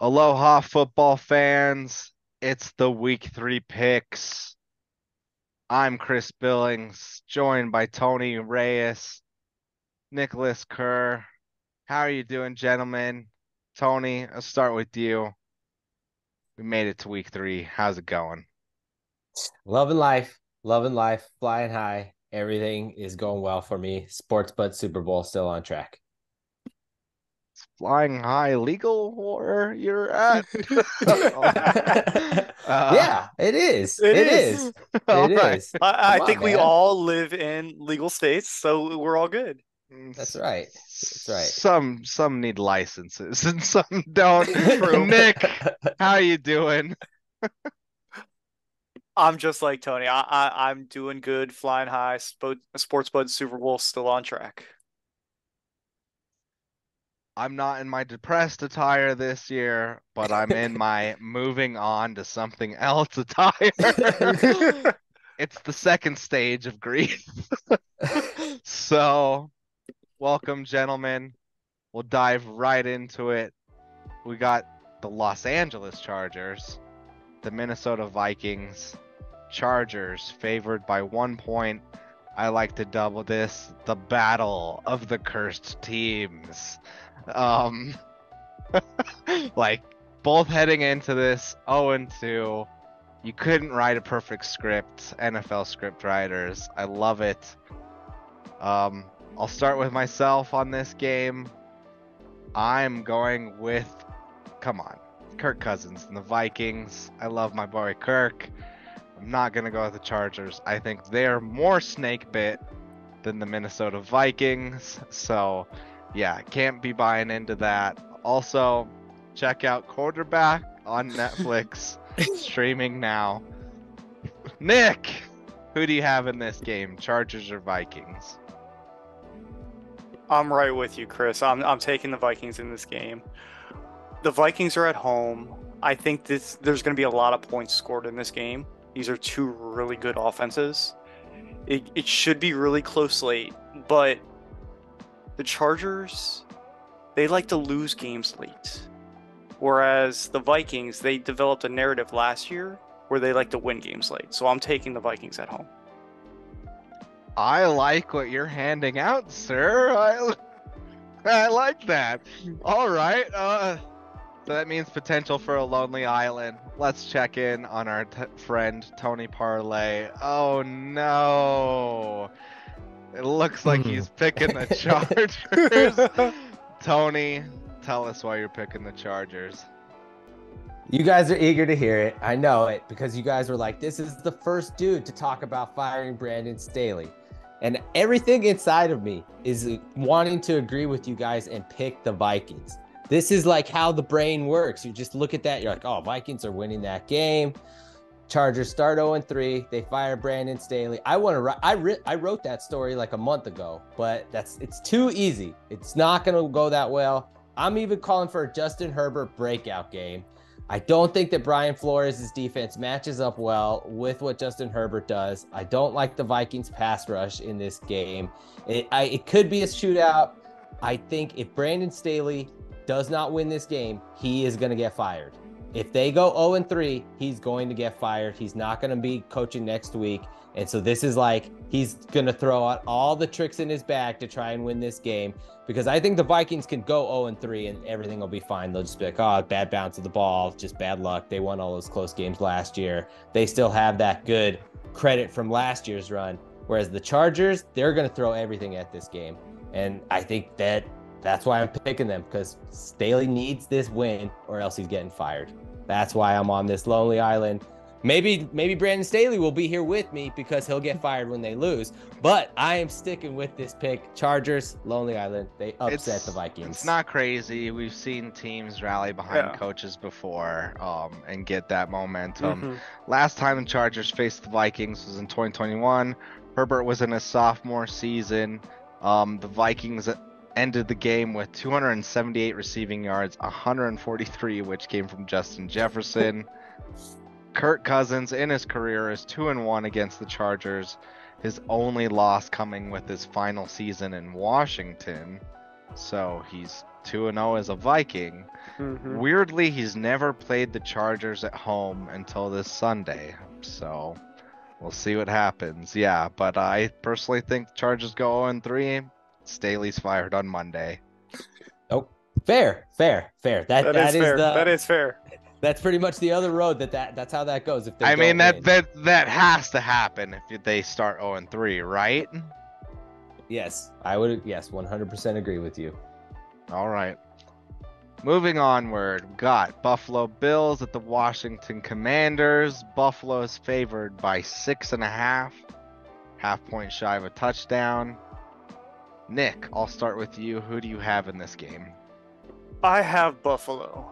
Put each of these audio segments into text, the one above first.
Aloha, football fans. It's the week 3 picks. I'm Chris Billings, joined by Tony Reyes, Nicholas Kerr. How are you doing, gentlemen? Tony, I'll start with you. We made it to week 3. How's it going? Loving life, flying high. Everything is going well for me. Sports Bud Super Bowl still on track. Flying high legal where you're at? uh, Yeah, it is. It It is. is. all It right. is. I Come on, think we man. all live in legal states, so we're all good. That's right. That's right. Some need licenses and some don't. True. Nick, how you doing? I'm just like Tony. I'm doing good, flying high. Sports Bud Super Bowl still on track. I'm not in my depressed attire this year, but I'm in my moving on to something else attire. It's the second stage of grief. So, welcome, gentlemen. We'll dive right into it. We got the Los Angeles Chargers, the Minnesota Vikings. Chargers favored by 1 point. I like to double this the battle of the cursed teams. Um, like both heading into this 0-2. You couldn't write a perfect script, NFL script writers. I love it. I'll start with myself on this game. I'm going with, come on, Kirk Cousins and the Vikings. I love my boy Kirk. I'm not going to go with the Chargers. I think they're more snake bit than the Minnesota Vikings. So, yeah, can't be buying into that. Also, check out Quarterback on Netflix, streaming now. Nick, who do you have in this game, Chargers or Vikings? I'm right with you, Chris. I'm taking the Vikings in this game. The Vikings are at home. I think there's going to be a lot of points scored in this game. These are two really good offenses. It should be really close late, but the Chargers, they like to lose games late. Whereas the Vikings, they developed a narrative last year where they like to win games late. So I'm taking the Vikings at home. I like what you're handing out, sir. I like that. All right. So that means potential for a lonely island. Let's check in on our friend Tony Parlay. Oh no. It looks like Hmm. he's picking the Chargers. Tony, tell us why you're picking the Chargers. You guys are eager to hear it. I know it because you guys were like, this is the first dude to talk about firing Brandon Staley. And everything inside of me is wanting to agree with you guys and pick the Vikings. This is like how the brain works. You just look at that, you're like, oh, Vikings are winning that game. Chargers start 0-3. They fire Brandon Staley. I wrote that story like a month ago, but it's too easy. It's not going to go that well. I'm even calling for a Justin Herbert breakout game. I don't think that Brian Flores' defense matches up well with what Justin Herbert does. I don't like the Vikings pass rush in this game. It could be a shootout. I think if Brandon Staley does not win this game, he is going to get fired. If they go 0-3, he's going to get fired. He's not going to be coaching next week. And so this is like he's going to throw out all the tricks in his bag to try and win this game because I think the Vikings can go 0-3 and everything will be fine. They'll just be like, oh, bad bounce of the ball, just bad luck. They won all those close games last year. They still have that good credit from last year's run. Whereas the Chargers, they're going to throw everything at this game. And I think that's why I'm picking them because Staley needs this win or else he's getting fired. That's why I'm on this lonely island. Maybe Brandon Staley will be here with me because he'll get fired when they lose. But I am sticking with this pick. Chargers, Lonely Island. They upset the Vikings. It's not crazy. We've seen teams rally behind Yeah. coaches before, and get that momentum. Mhm. Last time the Chargers faced the Vikings was in 2021. Herbert was in his sophomore season. The Vikings ended the game with 278 receiving yards, 143 which came from Justin Jefferson. Kirk Cousins in his career is 2-1 against the Chargers. His only loss coming with his final season in Washington. So he's 2-0 as a Viking. Mhm. Weirdly, he's never played the Chargers at home until this Sunday. So we'll see what happens. Yeah, but I personally think the Chargers go 0-3. Staley's fired on Monday. Oh, fair. That is fair. That is fair. That's pretty much the other road that's how that goes. If they I mean don't win. that has to happen if they start 0-3, right? Yes, I would. Yes, 100% agree with you. All right. Moving onward, got Buffalo Bills at the Washington Commanders. Buffalo is favored by 6.5, half point shy of a touchdown. Nick, I'll start with you. Who do you have in this game? I have Buffalo.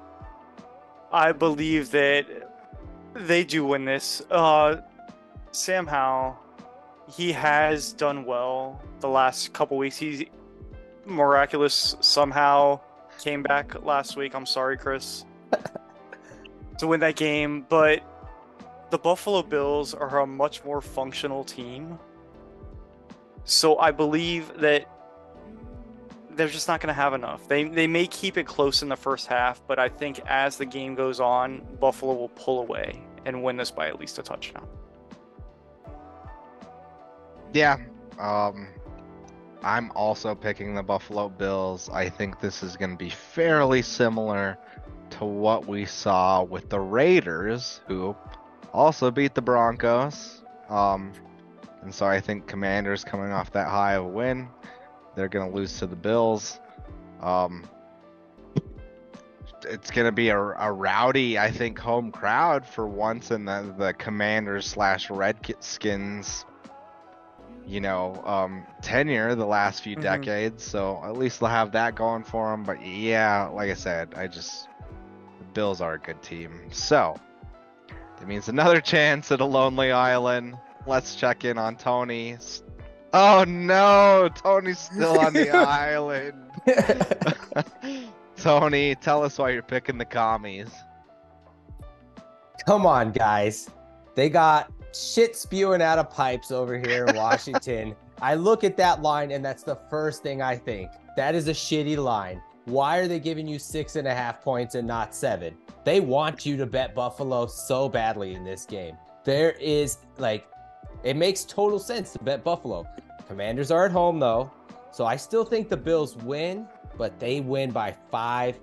I believe that they do win this. Sam Howell, he has done well the last couple weeks. He's miraculous somehow came back last week. I'm sorry, Chris, to win that game. But the Buffalo Bills are a much more functional team. So I believe that they're just not going to have enough. They may keep it close in the first half, but I think as the game goes on, Buffalo will pull away and win this by at least a touchdown. Yeah, I'm also picking the Buffalo Bills. I think this is going to be fairly similar to what we saw with the Raiders, who also beat the Broncos. And so I think Commanders coming off that high of a win, they're going to lose to the Bills. It's going to be a rowdy, I think, home crowd for once in the Commanders / Redskins, tenure the last few decades. So at least they'll have that going for them. But yeah, like I said, the Bills are a good team. So that means another chance at a lonely island. Let's check in on Tony. Oh no, Tony's still on the island. Tony, tell us why you're picking the commies. Come on, guys. They got shit spewing out of pipes over here in Washington. I look at that line, and that's the first thing I think. That is a shitty line. Why are they giving you 6.5 points and not 7? They want you to bet Buffalo so badly in this game. It makes total sense to bet Buffalo. Commanders are at home, though, so I still think the Bills win, but they win by 5,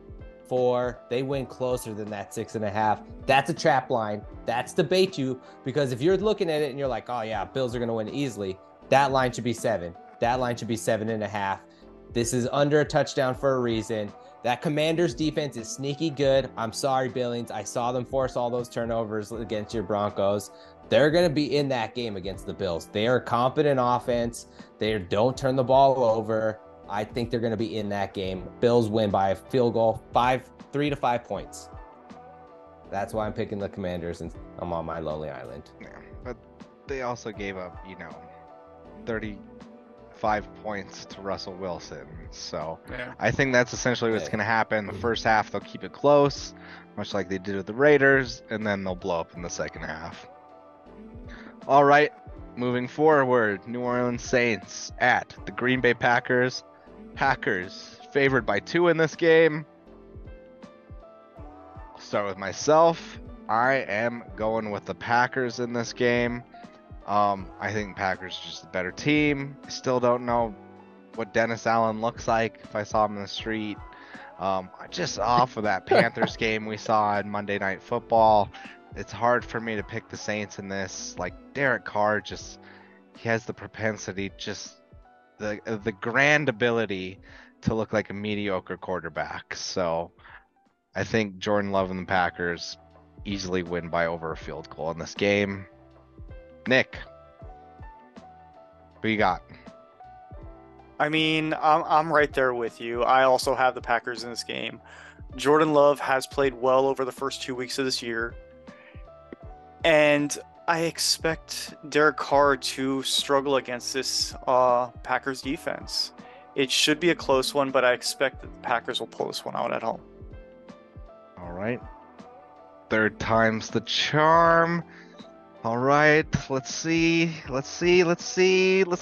4. They win closer than that 6.5. That's a trap line. That's to bait you, because if you're looking at it and you're like, oh yeah, Bills are going to win easily, that line should be 7. That line should be 7.5. This is under a touchdown for a reason. That Commanders defense is sneaky good. I'm sorry, Billings. I saw them force all those turnovers against your Broncos. They're going to be in that game against the Bills. They are a competent offense. They don't turn the ball over. I think they're going to be in that game. Bills win by a field goal, 3 to 5 points. That's why I'm picking the Commanders, and I'm on my lonely island. Yeah, but they also gave up, 35 points to Russell Wilson. So yeah. I think that's essentially what's going to happen. The first half, they'll keep it close, much like they did with the Raiders, and then they'll blow up in the second half. All right, moving forward, New Orleans Saints at the Green Bay Packers. Packers favored by 2 in this game. Start with myself. I am going with the Packers in this game. I think Packers are just a better team. I still don't know what Dennis Allen looks like if I saw him in the street. Just off of that Panthers game we saw on Monday Night Football, it's hard for me to pick the Saints in this. Like Derek Carr, he has the propensity, the grand ability to look like a mediocre quarterback. So I think Jordan Love and the Packers easily win by over a field goal in this game. Nick, who you got? I mean, I'm right there with you. I also have the Packers in this game. Jordan Love has played well over the first 2 weeks of this year. And I expect Derek Carr to struggle against this Packers defense. It should be a close one, but I expect that the Packers will pull this one out at home. All right. Third time's the charm. All right. Let's see. Let's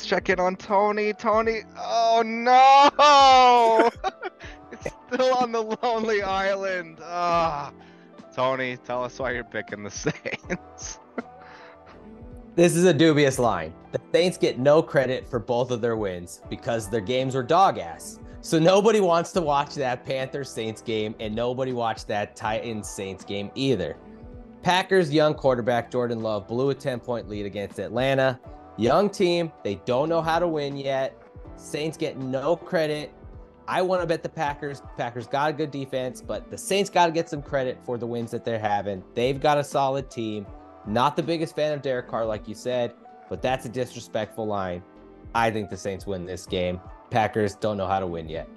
check in on Tony. Tony. Oh, no. Still on the lonely island. Ah, Tony, tell us why you're picking the Saints. This is a dubious line. The Saints get no credit for both of their wins because their games were dog ass. So nobody wants to watch that Panthers-Saints game, and nobody watched that Titans-Saints game either. Packers' young quarterback Jordan Love blew a 10-point lead against Atlanta. Young team, they don't know how to win yet. Saints get no credit. I want to bet the Packers. Packers got a good defense, but the Saints got to get some credit for the wins that they're having. They've got a solid team. Not the biggest fan of Derek Carr, like you said, but that's a disrespectful line. I think the Saints win this game. Packers don't know how to win yet.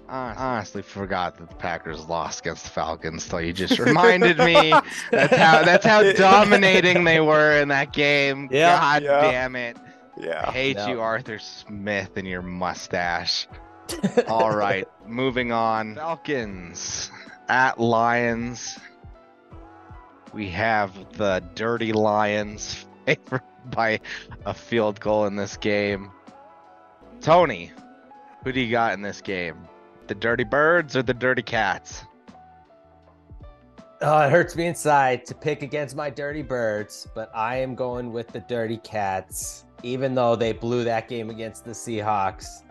I honestly forgot that the Packers lost against the Falcons, so you just reminded me. That's how dominating they were in that game. Yep. God damn it. Yeah. I hate you, Arthur Smith, and your mustache. All right, moving on. Falcons at Lions. We have the Dirty Lions favored by a field goal in this game. Tony, who do you got in this game? The Dirty Birds or the Dirty Cats? Oh, it hurts me inside to pick against my Dirty Birds, but I am going with the Dirty Cats, even though they blew that game against the Seahawks.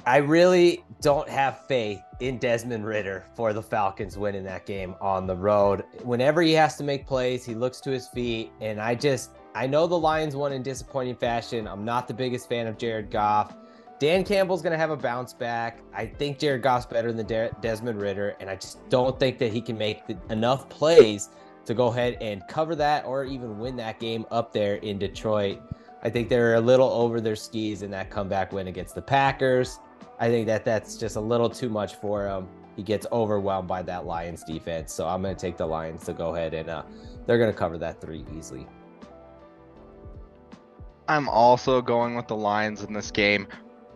I really don't have faith in Desmond Ridder for the Falcons winning that game on the road. Whenever he has to make plays, he looks to his feet, and I know the Lions won in disappointing fashion. I'm not the biggest fan of Jared Goff. Dan Campbell's going to have a bounce back. I think Jared Goff's better than Desmond Ridder, and I just don't think that he can make enough plays to go ahead and cover that or even win that game up there in Detroit. I think they're a little over their skis in that comeback win against the Packers. I think that's just a little too much for him. He gets overwhelmed by that Lions defense, so I'm going to take the Lions to go ahead and they're going to cover that 3 easily. I'm also going with the Lions in this game.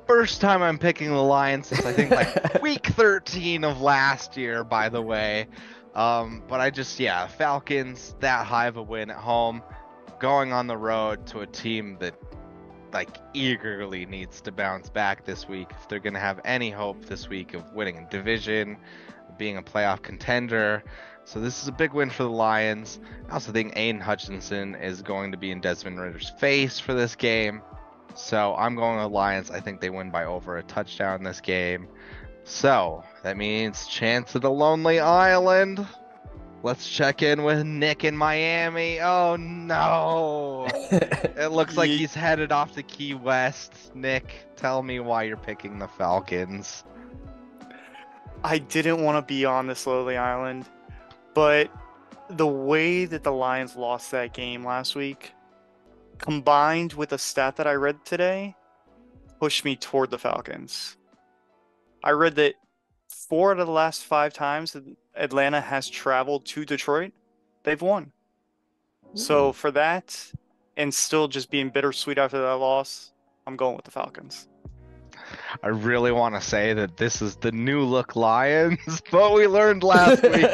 First time I'm picking the Lions since I think like week 13 of last year, by the way. But Falcons, that high of a win at home, going on the road to a team that like eagerly needs to bounce back this week if they're going to have any hope this week of winning a division, being a playoff contender. So this is a big win for the Lions. I also think Aiden Hutchinson is going to be in Desmond Ridder's face for this game. So I'm going with Lions. I think they win by over a touchdown this game. So that means chance at the Lonely Island. Let's check in with Nick in Miami. Oh no. It looks like he's headed off to Key West. Nick, tell me why you're picking the Falcons. I didn't want to be on this lonely island, but the way that the Lions lost that game last week, combined with a stat that I read today, pushed me toward the Falcons. I read that 4 out of the last 5 times that Atlanta has traveled to Detroit, they've won. So for that, and still just being bittersweet after that loss, I'm going with the Falcons. I really want to say that this is the new look Lions, but we learned last week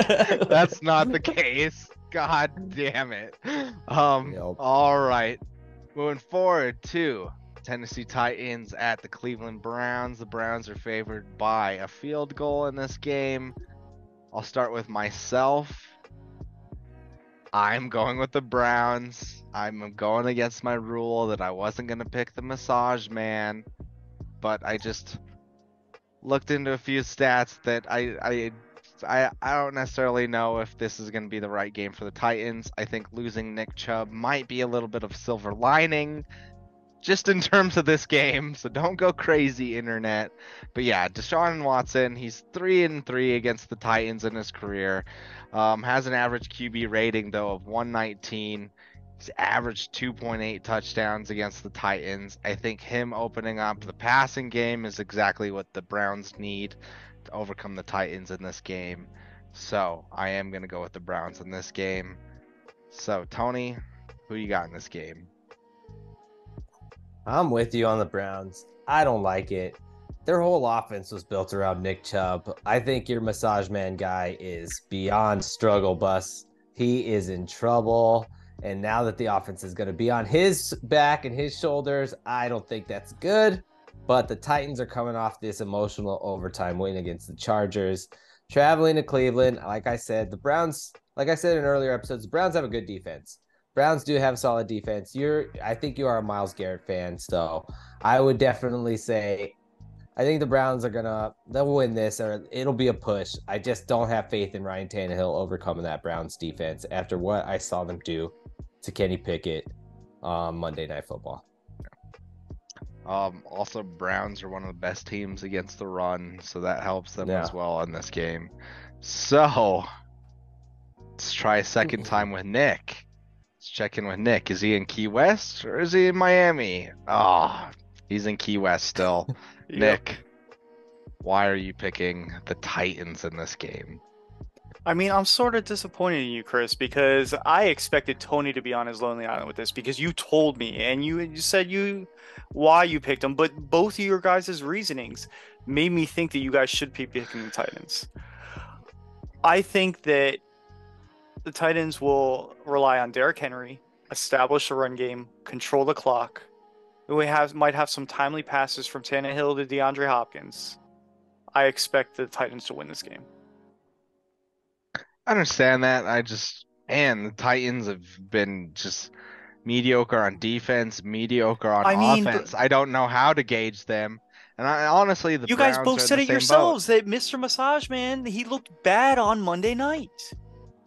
that's not the case. God damn it. All right. Moving forward to Tennessee Titans at the Cleveland Browns. The Browns are favored by a field goal in this game. I'll start with myself. I'm going with the Browns. I'm going against my rule that I wasn't going to pick the massage man, but I just looked into a few stats that I don't necessarily know if this is going to be the right game for the Titans. I think losing Nick Chubb might be a little bit of silver lining just in terms of this game, so don't go crazy, internet. But yeah, Deshaun Watson, he's 3-3 against the Titans in his career. Has an average QB rating, though, of 119. He's averaged 2.8 touchdowns against the Titans. I think him opening up the passing game is exactly what the Browns need to overcome the Titans in this game. So I am going to go with the Browns in this game. So, Tony, who you got in this game? I'm with you on the Browns. I don't like it. Their whole offense was built around Nick Chubb. I think your massage man guy is beyond struggle bus. He is in trouble. And now that the offense is going to be on his back and his shoulders, I don't think that's good. But the Titans are coming off this emotional overtime win against the Chargers, traveling to Cleveland. Like I said, the Browns, like I said in earlier episodes, the Browns have a good defense. Browns do have solid defense. I think you are a Myles Garrett fan, so I would definitely say I think the Browns they'll win this, or it'll be a push. I just don't have faith in Ryan Tannehill overcoming that Browns defense after what I saw them do to Kenny Pickett on Monday Night Football. Also, Browns are one of the best teams against the run, so that helps them as well in this game. So let's try a second time with Nick. Let's check in with Nick. Is he in Key West or is he in Miami? He's in Key West still. Yep. Nick, why are you picking the Titans in this game? I mean, I'm sort of disappointed in you, Chris, because I expected Tony to be on his lonely island with this because you told me and you said why you picked him, but both of your guys' reasonings made me think that you guys should be picking the Titans. I think that the Titans will rely on Derrick Henry, establish a run game, control the clock. We might have some timely passes from Tannehill to DeAndre Hopkins. I expect the Titans to win this game. I understand that. The Titans have been just mediocre on defense, mediocre on offense. I don't know how to gauge them. And honestly, you Browns guys both are said the it same yourselves boat. that Mr. Massage Man, he looked bad on Monday night.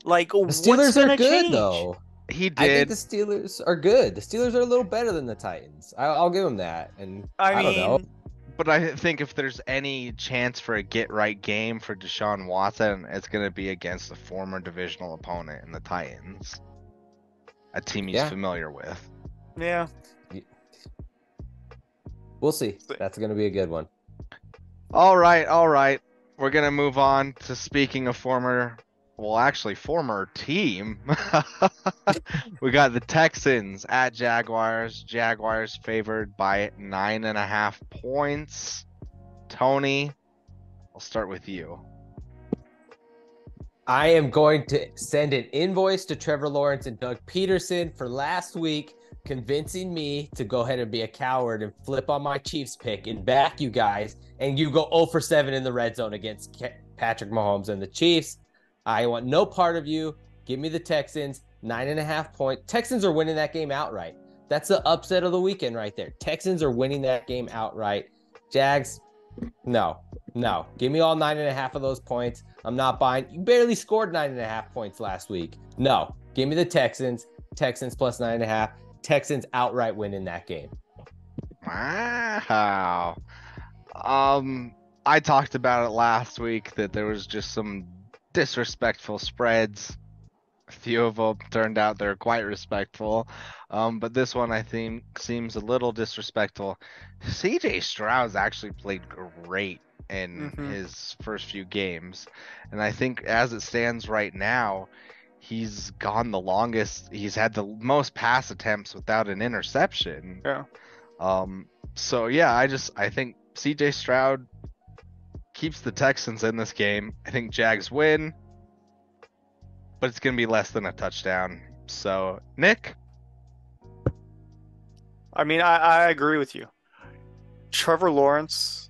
Like, the Steelers are good though. He did. I think the Steelers are good. The Steelers are a little better than the Titans. I'll give them that. And I don't know. But I think if there's any chance for a get-right game for Deshaun Watson, it's going to be against a former divisional opponent in the Titans, a team he's familiar with. Yeah. We'll see. That's going to be a good one. All right. We're going to move on to speaking of former team. We got the Texans at Jaguars. Jaguars favored by 9.5 points. Tony, I'll start with you. I am going to send an invoice to Trevor Lawrence and Doug Peterson for last week convincing me to go ahead and be a coward and flip on my Chiefs pick and back you guys, and you go 0 for 7 in the red zone against Patrick Mahomes and the Chiefs. I want no part of you. Give me the Texans, 9.5 points. Texans are winning that game outright. That's the upset of the weekend right there. Texans are winning that game outright. Jags, no. Give me all 9.5 of those points. I'm not buying. You barely scored 9.5 points last week. No, give me the Texans. Texans plus 9.5. Texans outright winning that game. Wow. I talked about it last week that there was just some disrespectful spreads. A few of them turned out they're quite respectful. But this one I think seems a little disrespectful. C.J. Stroud's actually played great in his first few games. And I think as it stands right now, he's gone the longest. He's had the most pass attempts without an interception. Yeah. So yeah, I think C.J. Stroud keeps the Texans in this game. I think Jags win, but it's going to be less than a touchdown. So, Nick? I mean, I agree with you. Trevor Lawrence,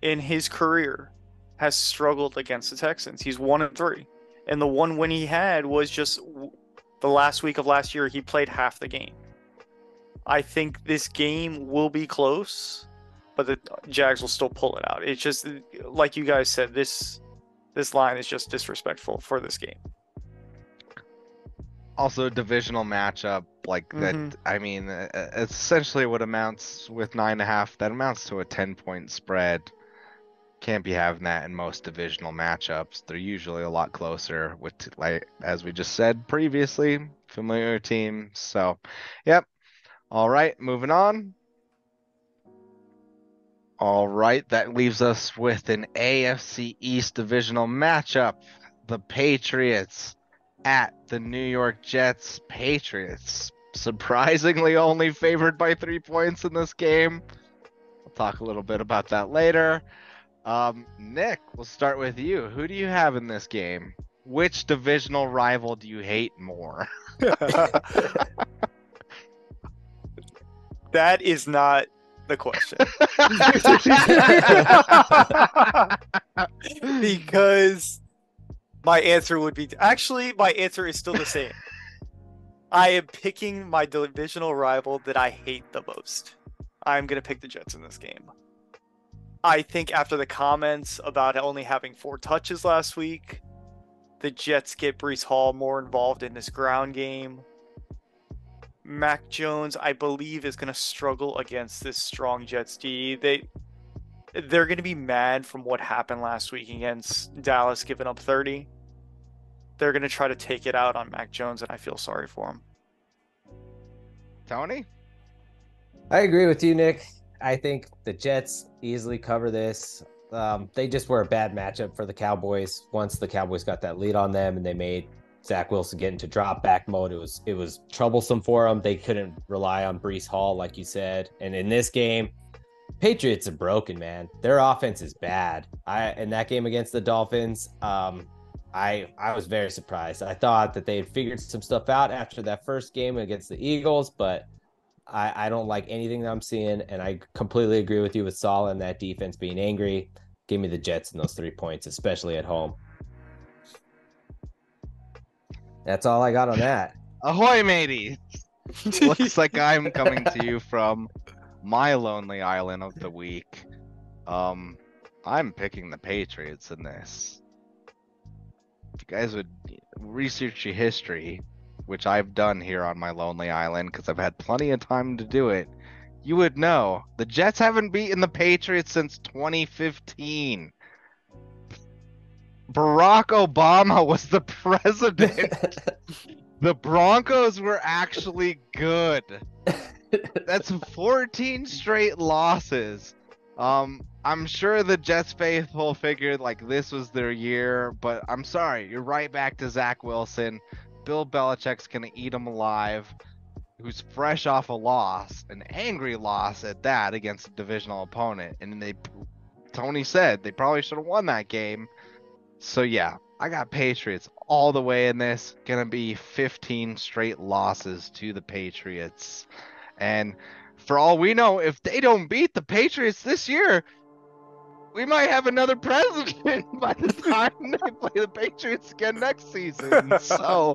in his career, has struggled against the Texans. He's 1-3. And the one win he had was just the last week of last year. He played half the game. I think this game will be close, but the Jags will still pull it out. It's just, like you guys said, this line is just disrespectful for this game. Also, divisional matchup like that. I mean, it's essentially what amounts with 9.5. That amounts to a 10-point spread. Can't be having that in most divisional matchups. They're usually a lot closer with, like as we just said previously, familiar teams. So, yep. All right, moving on. All right, that leaves us with an AFC East divisional matchup. The Patriots at the New York Jets. Patriots surprisingly only favored by 3 points in this game. We'll talk a little bit about that later. Nick, we'll start with you. Who do you have in this game? Which divisional rival do you hate more? That is not the question. Because my answer would be actually my answer is still the same. I am picking my divisional rival that I hate the most. I'm gonna pick the Jets in this game. I think after the comments about only having 4 touches last week, the Jets get Breece Hall more involved in this ground game. Mac Jones, I believe, is going to struggle against this strong Jets D. They're going to be mad from what happened last week against Dallas, giving up 30. They're going to try to take it out on Mac Jones, and I feel sorry for him. Tony? I agree with you, Nick. I think the Jets easily cover this. They just were a bad matchup for the Cowboys. Once the Cowboys got that lead on them and they made Zach Wilson get into drop back mode, it was troublesome for them. They couldn't rely on Breece Hall, like you said. And in this game, Patriots are broken, man. Their offense is bad. In that game against the Dolphins, I was very surprised. I thought that they had figured some stuff out after that first game against the Eagles, but I don't like anything that I'm seeing, and I completely agree with you with Saul and that defense being angry. Give me the Jets in those 3 points, especially at home. That's all I got on that. Ahoy, matey! Looks like I'm coming to you from my lonely island of the week. I'm picking the Patriots in this. If you guys would research your history, which I've done here on my lonely island because I've had plenty of time to do it, you would know the Jets haven't beaten the Patriots since 2015. Barack Obama was the president. The Broncos were actually good. That's 14 straight losses. I'm sure the Jets faithful figured like this was their year, but I'm sorry, you're right back to Zach Wilson. Bill Belichick's gonna eat him alive. Who's fresh off a loss, an angry loss at that against a divisional opponent, and Tony said they probably should have won that game. So yeah, I got Patriots all the way in this. Gonna be 15 straight losses to the Patriots. And for all we know, if they don't beat the Patriots this year, we might have another president by the time they play the Patriots again next season. So,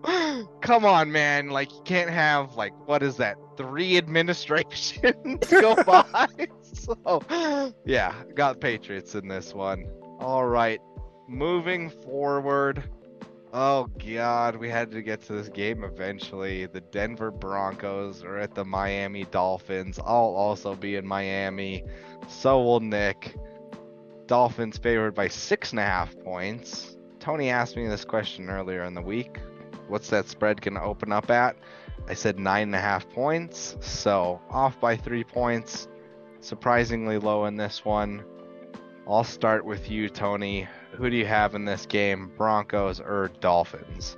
come on, man. Like, you can't have, like, what is that, 3 administrations go by? So, yeah, got Patriots in this one. All right. Moving forward, oh God, we had to get to this game eventually. The Denver Broncos are at the Miami Dolphins. I'll also be in Miami. So will Nick. Dolphins favored by 6.5 points. Tony asked me this question earlier in the week. What's that spread gonna open up at? I said 9.5 points. So off by 3 points. Surprisingly low in this one. I'll start with you, Tony. Who do you have in this game, Broncos or Dolphins?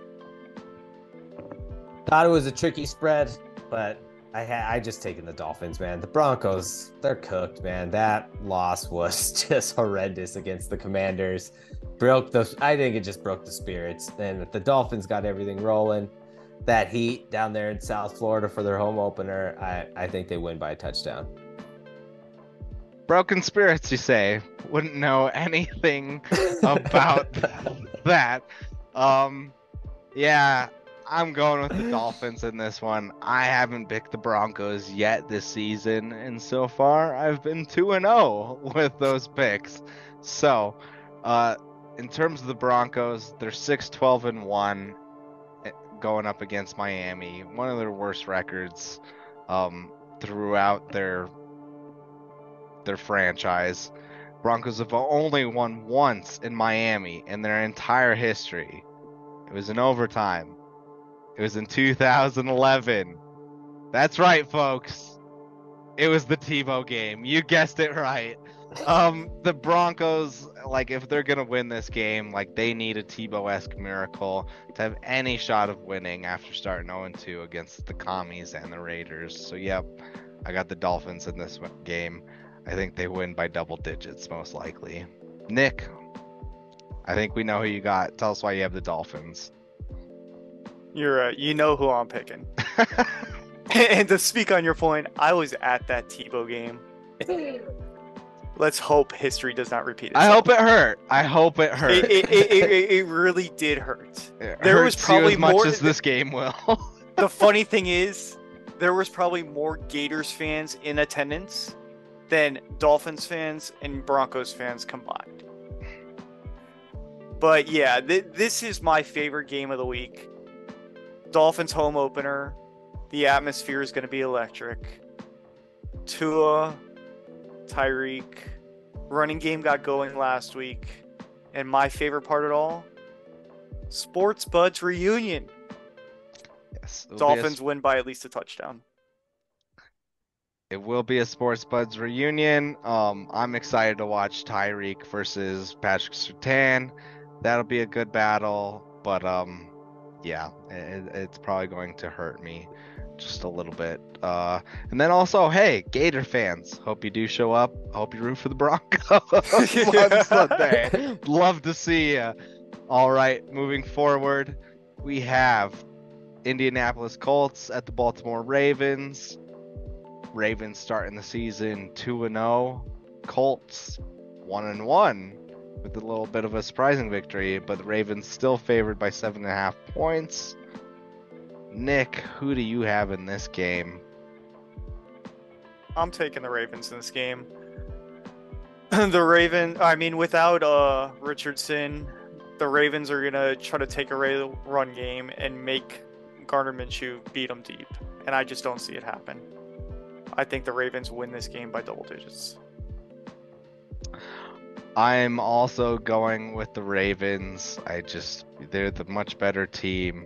Thought it was a tricky spread, but I just taken the Dolphins, man. The Broncos, they're cooked, man. That loss was just horrendous against the Commanders. I think it just broke the spirits. And the Dolphins got everything rolling. That heat down there in South Florida for their home opener, I think they win by a touchdown. Broken spirits, you say? Wouldn't know anything about that. Yeah, I'm going with the Dolphins in this one. I haven't picked the Broncos yet this season, and so far I've been 2-0 with those picks. So, in terms of the Broncos, they're 6-12-1 going up against Miami. One of their worst records throughout their franchise. Broncos have only won once in Miami in their entire history. It was in overtime. It was in 2011. That's right, folks. It was the Tebow game. You guessed it right. The Broncos, like, if they're gonna win this game, like, they need a Tebow-esque miracle to have any shot of winning after starting 0-2 against the Commies and the Raiders. So, yep, I got the Dolphins in this game. I think they win by double digits, most likely. Nick, I think we know who you got. Tell us why you have the Dolphins. You know who I'm picking. And to speak on your point, I was at that Tebow game. Let's hope history does not repeat I itself. hope it hurt. I hope it hurt. It really did hurt. It There was hurts probably you as much more. as this game will. The funny thing is, there was probably more Gators fans in attendance than Dolphins fans and Broncos fans combined. But yeah, this is my favorite game of the week. Dolphins home opener. The atmosphere is going to be electric. Tua, Tyreek, running game got going last week. And my favorite part of it all, Sports Buds reunion. Yes, Dolphins win by at least a touchdown. It will be a Sports Buds reunion. I'm excited to watch Tyreek versus Patrick Surtain. That'll be a good battle, but yeah, it's probably going to hurt me just a little bit. And then also, hey, Gator fans, hope you do show up. Hope you root for the Broncos on Sunday. Love to see you. All right, moving forward, we have Indianapolis Colts at the Baltimore Ravens. Ravens starting the season 2-0. Colts 1-1 with a little bit of a surprising victory, but the Ravens still favored by 7.5 points. Nick, who do you have in this game? I'm taking the Ravens in this game. Without Richardson, the Ravens are going to try to take away the run game and make Gardner Minshew beat them deep. And I just don't see it happen. I think the Ravens win this game by double digits. I'm also going with the Ravens. They're the much better team.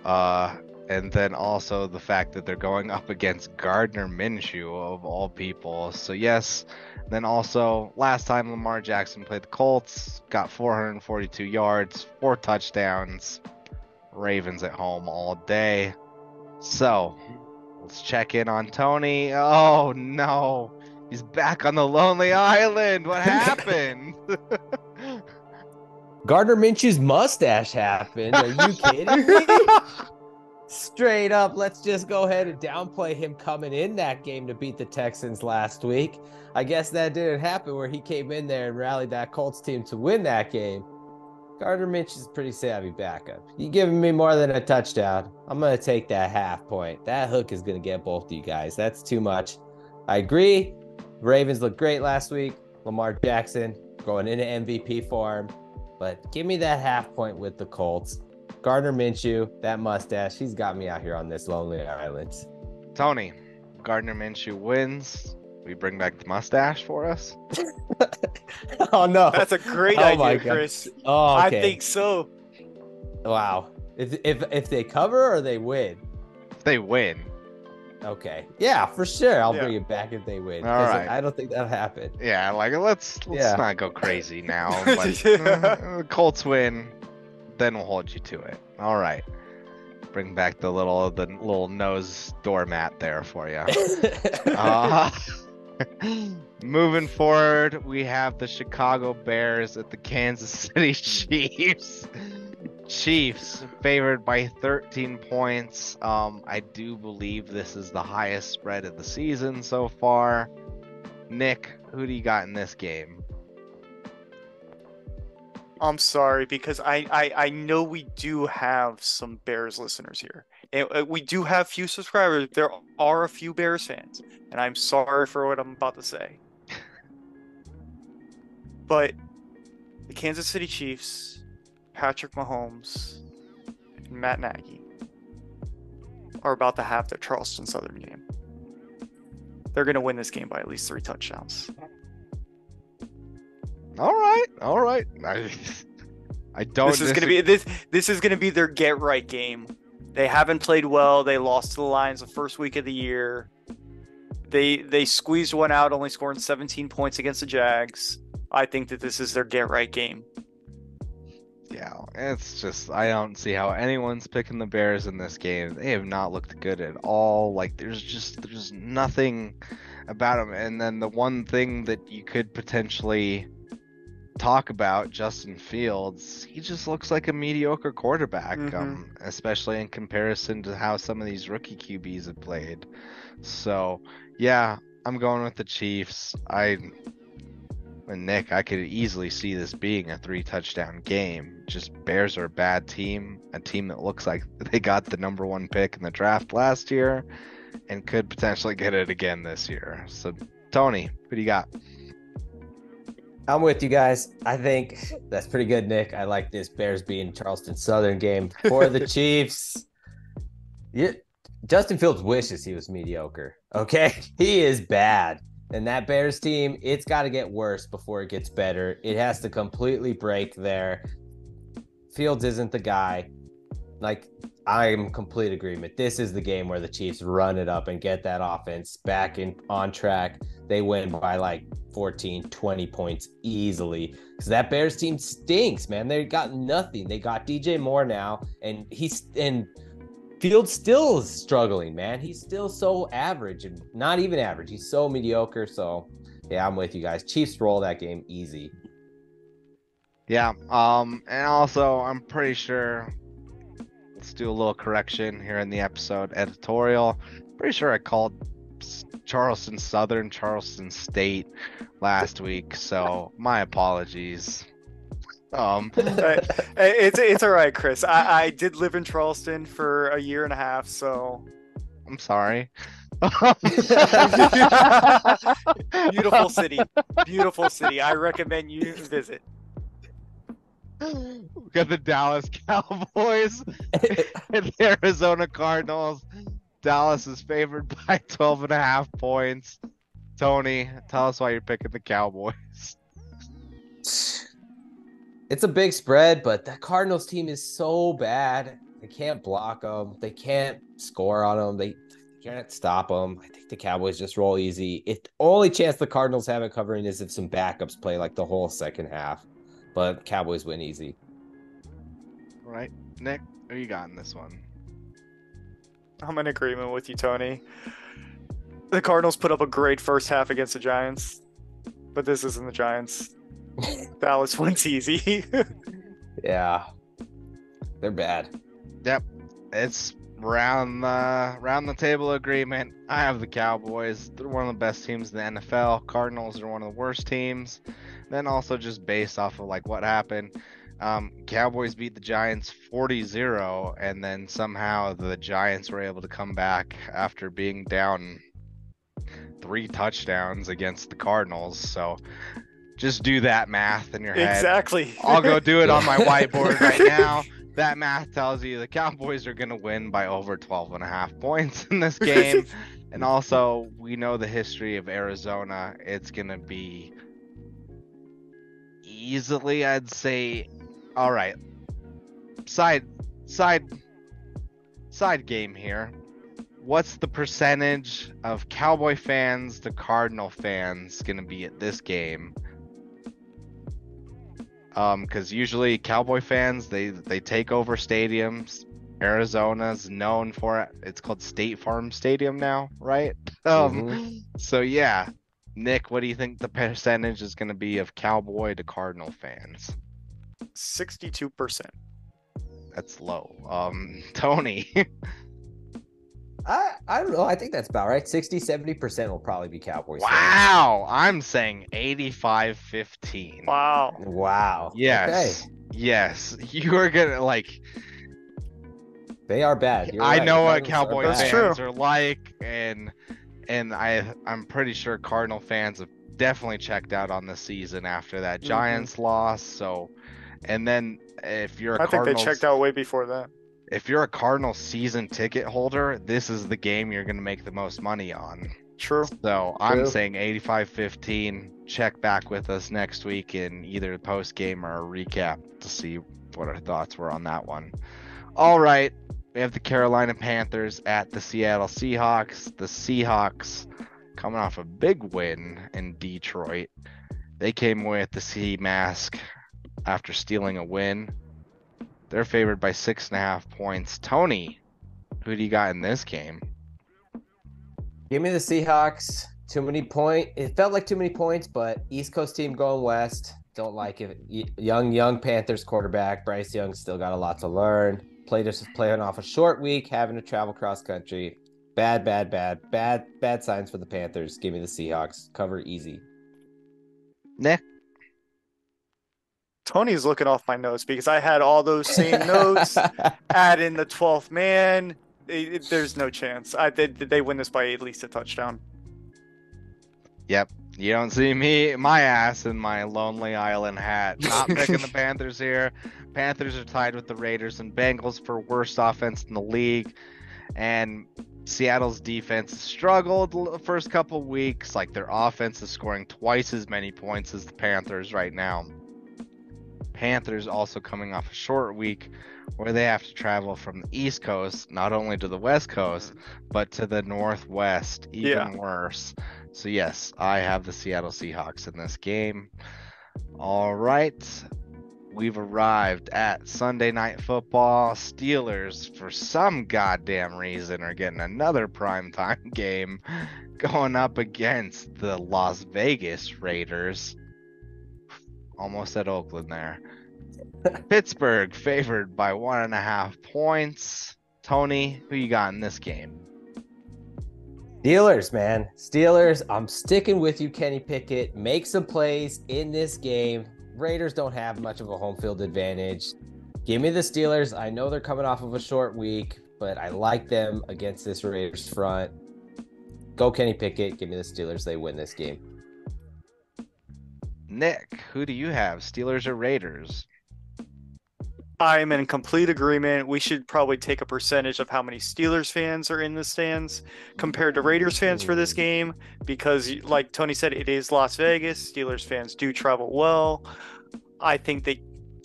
And then also the fact that they're going up against Gardner Minshew of all people. So yes. Then also last time Lamar Jackson played the Colts, got 442 yards, 4 touchdowns. Ravens at home all day. So let's check in on Tony. Oh no. He's back on the lonely island. What happened? Gardner Minshew's mustache happened. Are you kidding me? Straight up, let's just go ahead and downplay him coming in that game to beat the Texans last week. I guess that didn't happen where he came in there and rallied that Colts team to win that game. Gardner Minshew's a pretty savvy backup. You giving me more than a touchdown, I'm going to take that half point. That hook is going to get both of you guys. That's too much. I agree. Ravens looked great last week. Lamar Jackson going into MVP form. But give me that half point with the Colts. Gardner Minshew, that mustache, he's got me out here on this lonely island. Tony, Gardner Minshew wins. Will you bring back the mustache for us? Oh, no. That's a great idea, Chris. Oh, okay. I think so. Wow. If they cover or they win? If they win. Okay. Yeah, for sure. I'll bring it back if they win. All right. I don't think that'll happen. Yeah, let's not go crazy now. But Colts win, then we'll hold you to it. All right. Bring back the little nose doormat there for you. Moving forward, we have the Chicago Bears at the Kansas City Chiefs. Chiefs favored by 13 points. I do believe this is the highest spread of the season so far. Nick, who do you got in this game? I'm sorry, because I know we do have some Bears listeners here. And we do have few subscribers. There are a few Bears fans. And I'm sorry for what I'm about to say. But the Kansas City Chiefs, Patrick Mahomes, and Matt Nagy are about to have their Charleston Southern game. They're going to win this game by at least 3 touchdowns. All right. I don't. This is going to be their get right game. They haven't played well. They lost to the Lions the first week of the year. They squeezed one out, only scoring 17 points against the Jags. I think that this is their get right game. Yeah, it's just I don't see how anyone's picking the Bears in this game. They have not looked good at all. Like there's nothing about them. And then the one thing that you could potentially talk about, Justin Fields, he just looks like a mediocre quarterback, especially in comparison to how some of these rookie QBs have played. So yeah, I'm going with the Chiefs. Nick, I could easily see this being a 3-touchdown game. Just Bears are a bad team, a team that looks like they got the number 1 pick in the draft last year and could potentially get it again this year. So, Tony, what do you got? I'm with you guys. I think that's pretty good, Nick. I like this Bears being Charleston Southern game for the Chiefs. Yeah, Justin Fields wishes he was mediocre. Okay, he is bad. And that Bears team, it's got to get worse before it gets better. It has to completely break there. Fields isn't the guy. Like, I'm complete agreement. This is the game where the Chiefs run it up and get that offense back on track. They win by like 14, 20 points easily. Because that Bears team stinks, man. They got nothing. They got DJ Moore now, and Fields still is struggling, man. He's still so average and not even average. He's so mediocre. So, yeah, I'm with you guys. Chiefs roll that game easy. Yeah. And also, I'm pretty sure. Let's do a little correction here in the episode editorial. Pretty sure I called Charleston Southern Charleston State last week, so my apologies. It's all right, Chris. I did live in Charleston for a year and a half, so I'm sorry. Beautiful city. Beautiful city. I recommend you visit. We got the Dallas Cowboys and the Arizona Cardinals. Dallas is favored by 12.5 points. Tony, tell us why you're picking the Cowboys. It's a big spread, but the Cardinals team is so bad. They can't block them. They can't score on them. They can't stop them. I think the Cowboys just roll easy. The only chance the Cardinals have it covering is if some backups play like the whole second half. But Cowboys win easy. All right, Nick, who you got in this one? I'm in agreement with you, Tony. The Cardinals put up a great first half against the Giants, but this isn't the Giants. Dallas wins easy. Yeah, they're bad. Yep, it's round the table agreement. I have the Cowboys. They're one of the best teams in the NFL. Cardinals are one of the worst teams. Then also just based off of like what happened, Cowboys beat the Giants 40-0, and then somehow the Giants were able to come back after being down 3 touchdowns against the Cardinals. So just do that math in your head. Exactly. I'll go do it on my whiteboard right now. That math tells you the Cowboys are going to win by over 12.5 points in this game. And also, we know the history of Arizona. It's going to be easily, I'd say, all right. Side game here. What's the percentage of Cowboy fans to Cardinal fans going to be at this game? Because usually Cowboy fans, they take over stadiums. Arizona's known for it. It's called State Farm Stadium now, right? So yeah, Nick, what do you think the percentage is going to be of Cowboy to Cardinal fans? 62%. That's low. Tony. I don't know. I think that's about right. 60-70% will probably be Cowboys. Wow. I'm saying 85-15. Wow. Yes. Okay. Yes. You are going to like. They are bad. I know what Cowboy fans are like, and I'm pretty sure Cardinal fans have definitely checked out on the season after that Giants loss. So, and then if you're I think they checked out way before that. If you're a Cardinals season ticket holder, this is the game you're going to make the most money on. True. So I'm saying 85-15. Check back with us next week in either post game or a recap to see what our thoughts were on that one. All right. We have the Carolina Panthers at the Seattle Seahawks. The Seahawks coming off a big win in Detroit. They came away with the Sea Mask after stealing a win. They're favored by 6.5 points. Tony, who do you got in this game? Give me the Seahawks. Too many points. It felt like too many points, but East Coast team going west. Don't like it. Young Panthers quarterback. Bryce Young still got a lot to learn. Playing off a short week, having to travel cross country. Bad signs for the Panthers. Give me the Seahawks. Cover easy. Nick. Tony's looking off my notes because I had all those same notes. Add in the 12th man. There's no chance. They win this by at least a touchdown. Yep. You don't see my ass in my Lonely Island hat. Not picking the Panthers here. Panthers are tied with the Raiders and Bengals for worst offense in the league. And Seattle's defense struggled the first couple weeks. Like, their offense is scoring twice as many points as the Panthers right now. Panthers also coming off a short week where they have to travel from the East Coast, not only to the West Coast, but to the Northwest, even worse. So yes, I have the Seattle Seahawks in this game. All right. We've arrived at Sunday Night Football. Steelers, for some goddamn reason, are getting another primetime game going up against the Las Vegas Raiders. Almost at Oakland there. Pittsburgh favored by 1.5 points. Tony, who you got in this game? Steelers, man. Steelers, I'm sticking with you, Kenny Pickett. Make some plays in this game. Raiders don't have much of a home field advantage. Give me the Steelers. I know they're coming off of a short week, but I like them against this Raiders front. Go Kenny Pickett. Give me the Steelers. They win this game. Nick, who do you have? Steelers or Raiders? I'm in complete agreement. We should probably take a percentage of how many Steelers fans are in the stands compared to Raiders fans for this game, because like Tony said, it is Las Vegas. Steelers fans do travel well. I think that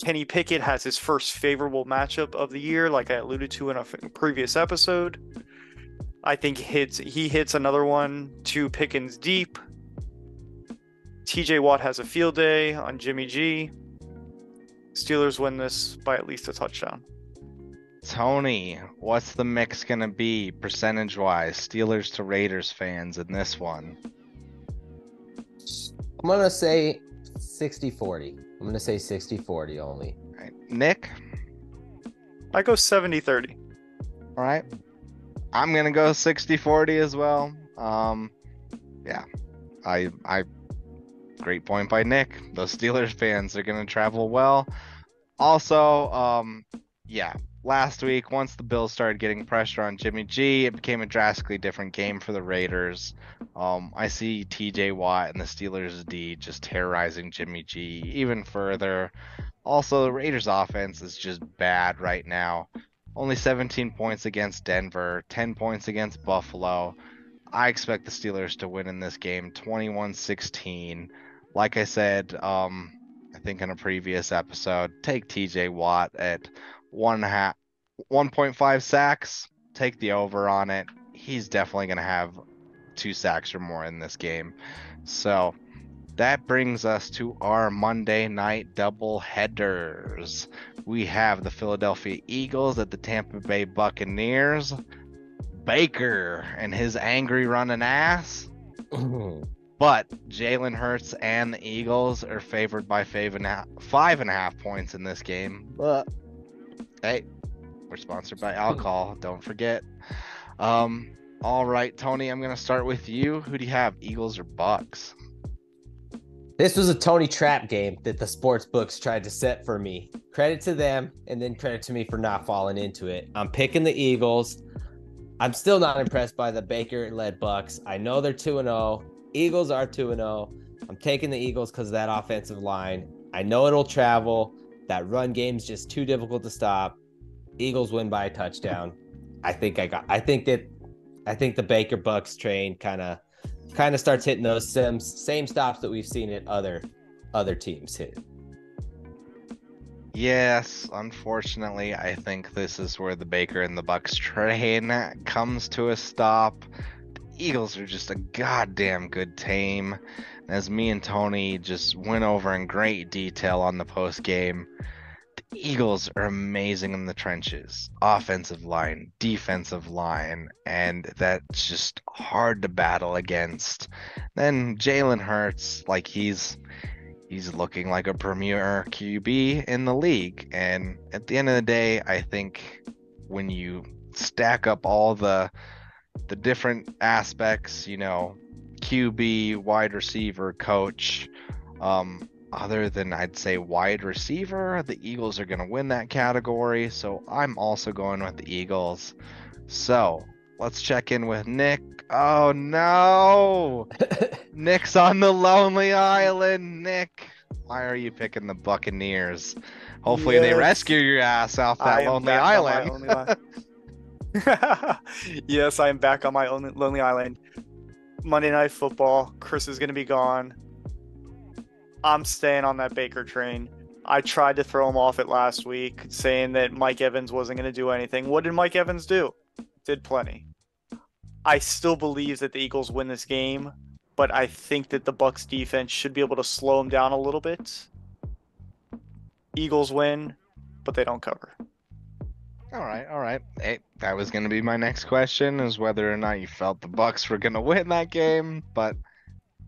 Kenny Pickett has his first favorable matchup of the year, like I alluded to in a previous episode. I think he hits another one to Pickens deep. TJ Watt has a field day on Jimmy G. Steelers win this by at least a touchdown. Tony, what's the mix going to be percentage-wise, Steelers to Raiders fans in this one? I'm going to say 60-40. I'm going to say 60-40 only. All right. Nick? I go 70-30. All right. I'm going to go 60-40 as well. Yeah. I Great point by Nick. Those Steelers fans are going to travel well. Also, yeah, last week, once the Bills started getting pressure on Jimmy G, it became a drastically different game for the Raiders. I see TJ Watt and the Steelers D just terrorizing Jimmy G even further. Also, the Raiders offense is just bad right now. Only 17 points against Denver, 10 points against Buffalo. I expect the Steelers to win in this game 21-16. Like I said, I think in a previous episode, take TJ Watt at 1.5 sacks. Take the over on it. He's definitely going to have 2 sacks or more in this game. So that brings us to our Monday night double headers. We have the Philadelphia Eagles at the Tampa Bay Buccaneers. Baker and his angry running ass. But Jalen Hurts and the Eagles are favored by 5.5 points in this game. But hey, we're sponsored by alcohol. Don't forget. All right, Tony, I'm going to start with you. Who do you have, Eagles or Bucs? This was a Tony trap game that the sports books tried to set for me. Credit to them, and then credit to me for not falling into it. I'm picking the Eagles. I'm still not impressed by the Baker-led Bucs. I know they're 2-0. Eagles are 2-0. I'm taking the Eagles because of that offensive line. I know it'll travel. That run game's just too difficult to stop. Eagles win by a touchdown. I think the Baker Bucs train kind of starts hitting those same stops that we've seen at other teams hit. Yes, unfortunately, I think this is where the Baker and the Bucs train comes to a stop. The Eagles are just a goddamn good team. As me and Tony just went over in great detail on the post game, the Eagles are amazing in the trenches. Offensive line, defensive line, and that's just hard to battle against. Then Jalen Hurts, like he's looking like a premier QB in the league. And at the end of the day, I think when you stack up all the the different aspects, QB, wide receiver, coach. Other than I'd say wide receiver, the Eagles are going to win that category. So I'm also going with the Eagles. So let's check in with Nick. Oh no! Nick's on the lonely island. Nick, why are you picking the Buccaneers? Hopefully they rescue your ass off that lonely island. Yes, I am back on my own lonely island. Monday Night Football. Chris is going to be gone. I'm staying on that Baker train. I tried to throw him off it last week, saying that Mike Evans wasn't going to do anything. What did Mike Evans do? Did plenty. I still believe that the Eagles win this game, but I think that the Bucs defense should be able to slow them down a little bit. Eagles win, but they don't cover. All right. Hey, that was going to be my next question, is whether or not you felt the Bucs were going to win that game, but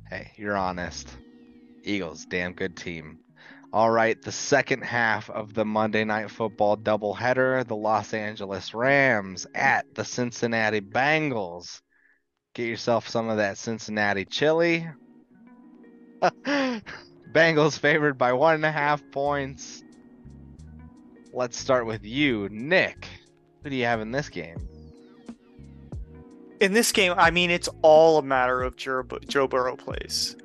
hey, you're honest. Eagles, damn good team. All right, the second half of the Monday Night Football doubleheader, the Los Angeles Rams at the Cincinnati Bengals. Get yourself some of that Cincinnati chili. Bengals favored by 1.5 points. Let's start with you, Nick. Who do you have in this game? In this game, I mean, it's all a matter of Joe Burrow plays.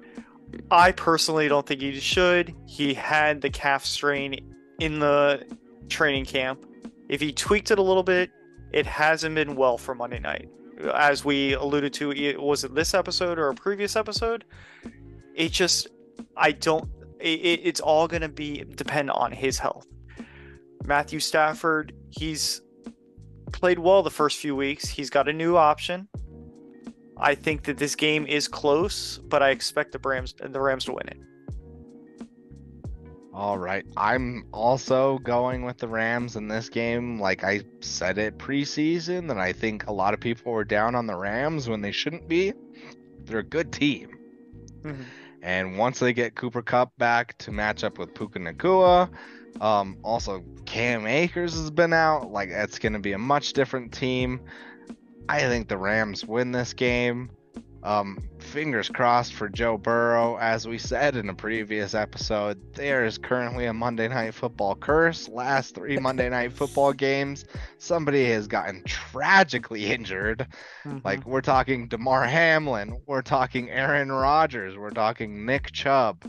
I personally don't think he should. He had the calf strain in the training camp. If he tweaked it a little bit, it hasn't been well for Monday night. As we alluded to, was it this episode or a previous episode? It's all going to depend on his health. Matthew Stafford, he's played well the first few weeks. He's got a new option. I think that this game is close, but I expect the Rams to win it. All right. I'm also going with the Rams in this game. Like I said it preseason, that I think a lot of people were down on the Rams when they shouldn't be. They're a good team. Mm-hmm. And once they get Cooper Kupp back to match up with Puka Nacua, also Cam Akers has been out. Like it's going to be a much different team. I think the Rams win this game. Fingers crossed for Joe Burrow. As we said in a previous episode, there is currently a Monday Night Football curse. Last 3 Monday Night Football games, somebody has gotten tragically injured. Mm-hmm. Like we're talking DeMar Hamlin, we're talking Aaron Rodgers, we're talking Nick Chubb.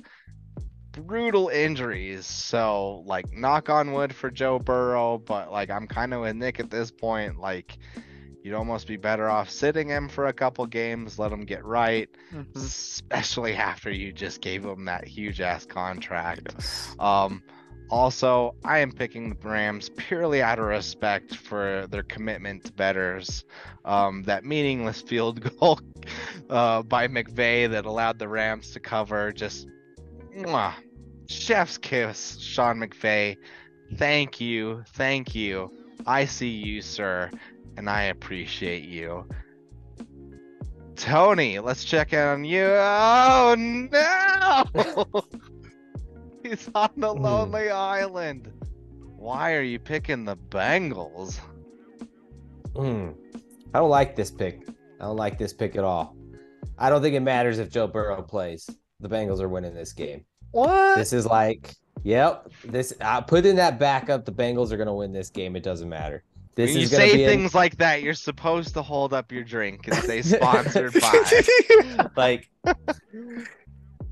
Brutal injuries. So like knock on wood for Joe Burrow, but like I'm kind of with Nick at this point. Like you'd almost be better off sitting him for a couple games, let him get right, especially after you just gave him that huge ass contract. Yes. Also, I am picking the Rams purely out of respect for their commitment to bettors. That meaningless field goal by McVay that allowed the Rams to cover, just chef's kiss, Sean McVay. Thank you. I see you, sir. And I appreciate you. Tony, let's check in on you. Oh, no! He's on the lonely island. Why are you picking the Bengals? I don't like this pick. I don't like this pick at all. I don't think it matters if Joe Burrow plays. The Bengals are winning this game. What? This is like, yep. Put in that backup. The Bengals are going to win this game. It doesn't matter. When you say things like that, you're supposed to hold up your drink and say sponsored by. Like,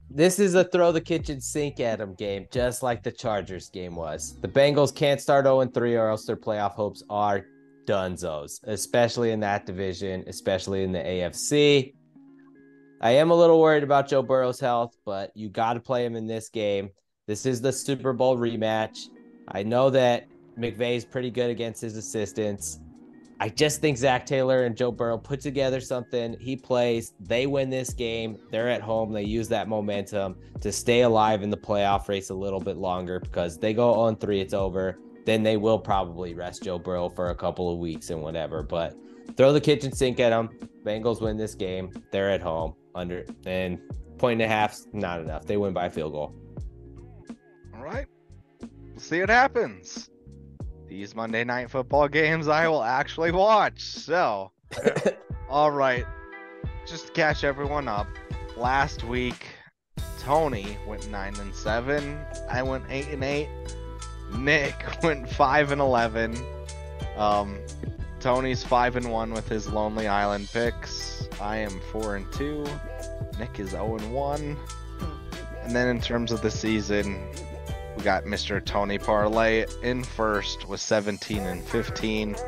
this is a throw the kitchen sink at them game, just like the Chargers game was. The Bengals can't start 0-3 or else their playoff hopes are dunzos, especially in that division, especially in the AFC. I am a little worried about Joe Burrow's health, but you got to play him in this game. This is the Super Bowl rematch. I know that McVay's pretty good against his assistants. I just think Zach Taylor and Joe Burrow put together something. He plays. They win this game. They're at home. They use that momentum to stay alive in the playoff race a little bit longer because they go 0-3, it's over. Then they will probably rest Joe Burrow for a couple of weeks and whatever. But throw the kitchen sink at them. Bengals win this game. They're at home. And 1.5's not enough. They win by a field goal. All right. We'll see what happens. These Monday Night Football games I will actually watch. So All right, just to catch everyone up. Last week, Tony went 9-7. I went 8-8. Nick went 5-11. Tony's 5-1 with his Lonely Island picks. I am 4-2. Nick is 0-1. And then in terms of the season, we got Mr. Tony Parlay in first with 17-15.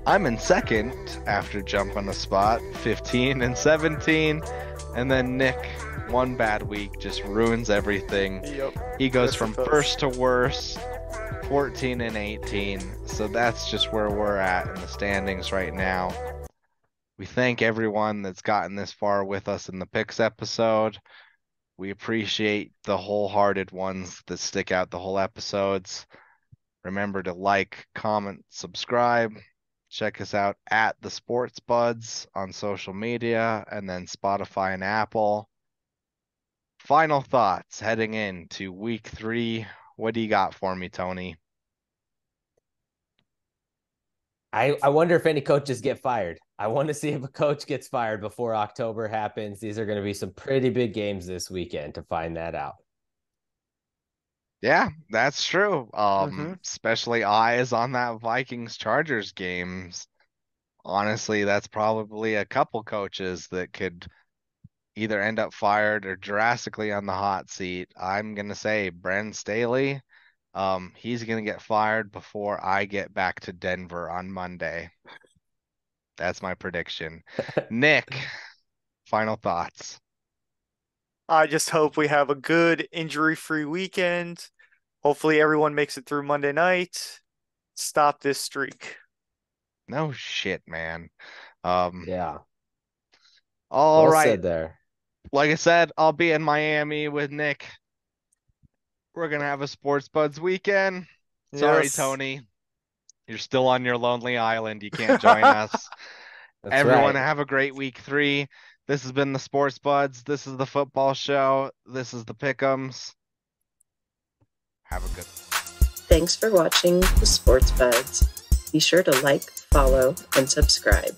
I'm in second after jumping a spot, 15-17. And then Nick, one bad week, just ruins everything. Yep. He goes Yes, from it does. first to worst, 14-18. So that's just where we're at in the standings right now. We thank everyone that's gotten this far with us in the picks episode. We appreciate the wholehearted ones that stick out the whole episodes. Remember to like, comment, subscribe. Check us out at the Sports Buds on social media and then Spotify and Apple. Final thoughts heading into week 3. What do you got for me, Tony? I wonder if any coaches get fired. I want to see if a coach gets fired before October happens. These are going to be some pretty big games this weekend to find that out. Yeah, that's true. Mhm. Especially eyes on that Vikings Chargers games. Honestly, that's probably a couple coaches that could either end up fired or drastically on the hot seat. I'm gonna say Brandon Staley. He's gonna get fired before I get back to Denver on Monday. That's my prediction. Nick, final thoughts. I just hope we have a good injury-free weekend. Hopefully everyone makes it through Monday night. Stop this streak. No shit, man. Yeah. All Well right. said there. Like I said, I'll be in Miami with Nick. We're gonna have a Sports Buds weekend. Sorry, Yes. Tony. You're still on your lonely island. You can't join us. That's Everyone right. have a great week 3. This has been the Sports Buds. This is the football show. This is the Pick'ems. Have a good Thanks for watching the Sports Buds. Be sure to like, follow, and subscribe.